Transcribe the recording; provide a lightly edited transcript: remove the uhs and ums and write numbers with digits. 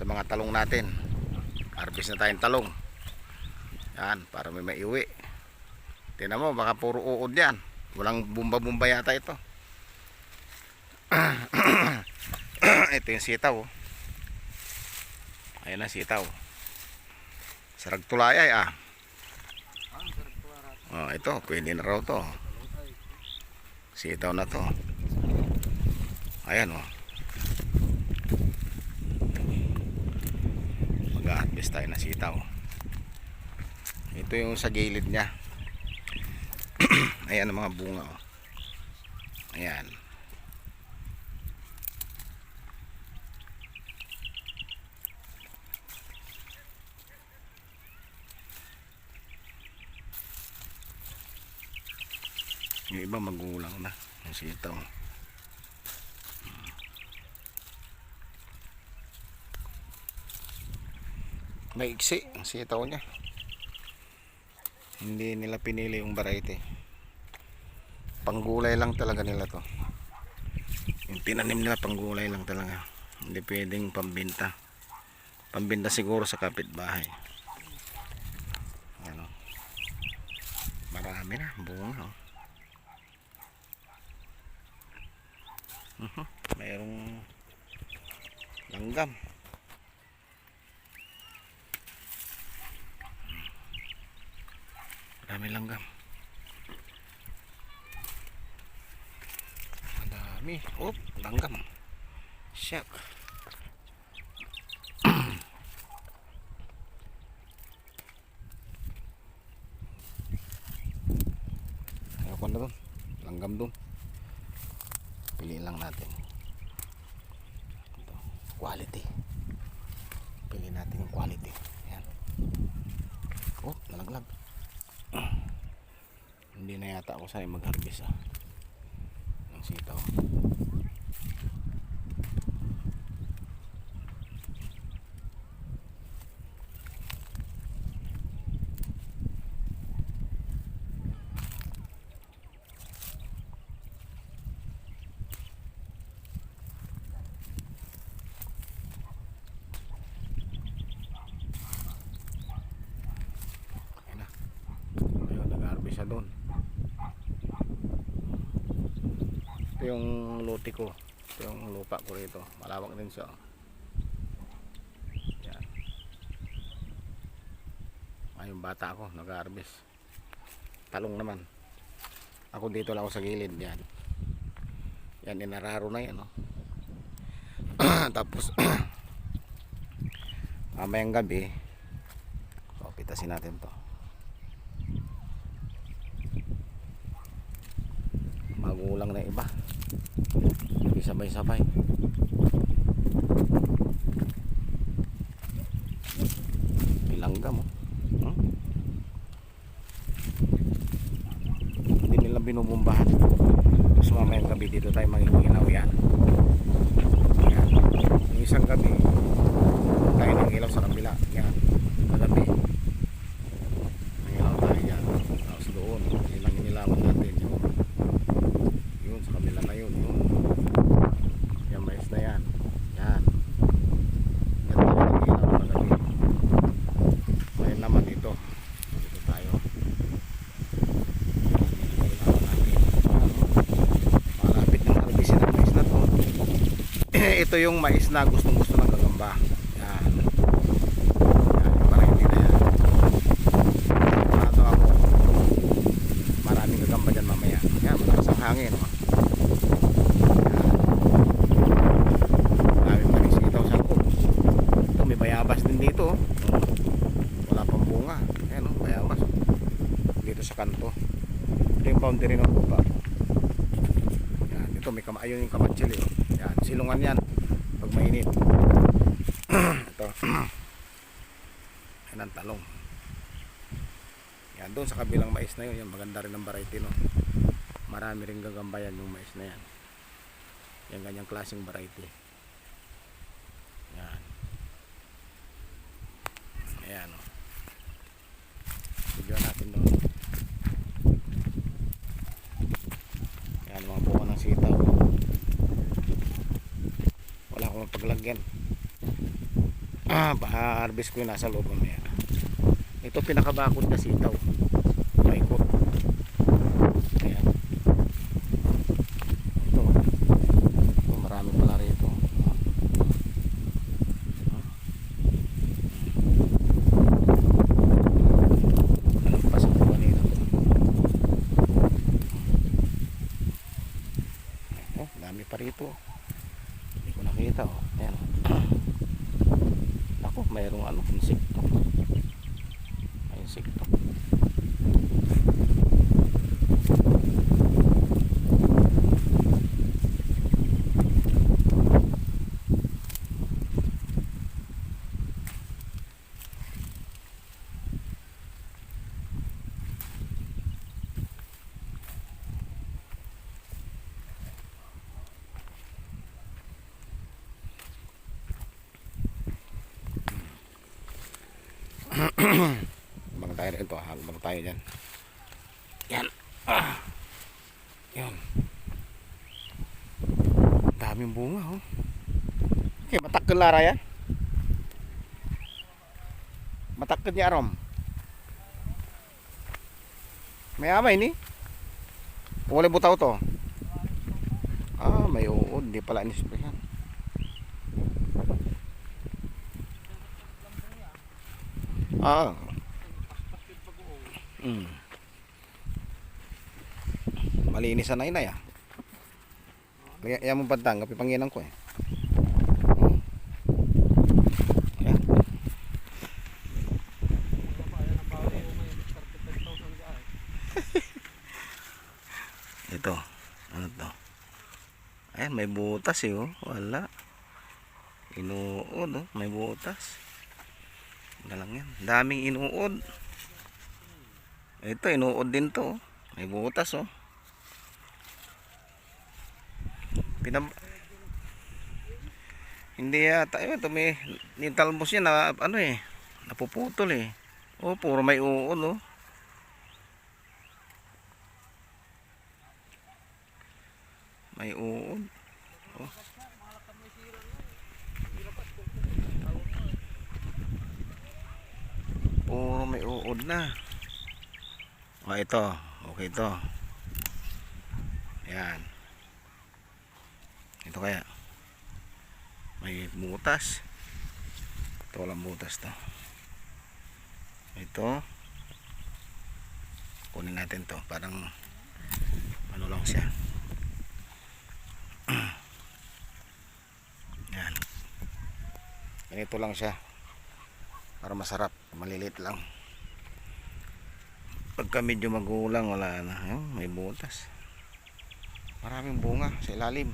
sa mga talong natin. Harvest na tayong talong. Yan, para may maiuwi. Tingnan mo, baka puro uod yan. Walang bumba-bumba yata ito. Ito yung sitaw. Ayan na sitaw. Sarag tulayay ah. Oh, ito, pwede na raw to. Sitaw na to. Ayan oh. Mag-harvest tayo na sitaw. Ito yung sa gilid niya. Ayan ang mga bunga oh. Ayan. Yung iba magulang na yung sitaw. Maiksi ang sitaw niya. Hindi nila pinili yung variety. Panggulay lang talaga nila to. Yung tinanim nila panggulay lang talaga. Hindi pwedeng pambinta. Pambinta siguro sa kapitbahay. Ano? Marami na bunga oh. Mayroong langgam. Marami langgam. Madami. Oh, langgam. Siyak. Ayoko na dun. Langgam dun. Piliin lang natin ito, quality. Piliin natin yung quality. Ayan. Oh, nalaglag. Hindi na yata ako sanay mag-harvest ng sitaw. Siya doon. Ito yung lote ko. Ito yung lupa ko rito. Malawak din siya. Yan. Yung bata ako nag-harvest. Talong naman. Ako dito lang ako sa gilid. Yan. Yan inararo na yan. No? Tapos mamayang gabi so, pitasin natin to. Magulang na iba. Hindi sabay-sabay. Bilangga mo. Hindi nila binubumbahan. Tapos mamayang gabi dito tayo mangingilaw yan. Yan. Yung isang gabi tayo nang ilaw sa kabila. Yan. Magabi. Nangilaw tayo yan. Tapos doon. Ilang inilawan natin yun sa kabila na yun. Yung mais na yan. Yan. Yan tayo nang ilaw na gabi. Ngayon naman dito. Dito tayo. Inilawan natin. Malapit yung harvest ng mais na to. Ito yung mais na gustong gusto ng gagamba. Yan. Yan. Para hindi na yan. Ito ako. Maraming gagamba dyan mamaya. Yan. Malakas ang hangin. Bayabas din dito. Wala pang bunga. Ayan o, bayabas. Dito sa kanto. Ito yung boundary ng lupa. Yan, ito may ayun yung kamatsili. Yan, silungan yan. Pag mainit. Ito. Yan ang talong. Yan, doon sa kabilang mais na yun. Yan, maganda rin ang variety no. Marami rin gagambayan yung mais na yan. Yan, ganyang klaseng variety. Yan. Ayan o. Video natin doon. Ayan mga bunga ng sitaw. Wala akong paglagyan. Pa-harvest ko yung nasa loob mamaya. Ito pinakabakod na sitaw. Paikot. Ayan. Ito. Ito marami pala rito. Anong pasok ko kanina? Oh, dami pa rito. Hindi ko nakita oh. Ayan. Ako, mayroong ano, insekto. May insekto. Habang tayo rito, habang tayo dyan. Yan. Yan. Daming bunga oh. Okay, matakkel lara yan. Matakkel niya arom. May amay ni. Wala butaw to. May uod, di pala inisprayan. Malinis na inay ah. Kaya mo pantang, kapi panginan ko eh. Ayan. Ito, ano to? Ayan, may butas eh oh. Wala. Inuod oh, may butas. Wala lang yan. Daming inuod. Ito, inuod din to oh. May butas oh. Hindi yata ito may nitalmos yan na ano eh, napuputol eh. Oh, puro may uod oh. May uod oh. Puro may uod na. Oh, ito okay ito. Yan. Ito kaya may butas. Ito walang butas to. Ito kunin natin to, parang ano lang siya. Yan. Ganito lang siya para masarap, maliliit lang. Pagka medyo magulang wala na. Ayun, may butas. Maraming bunga sa ilalim.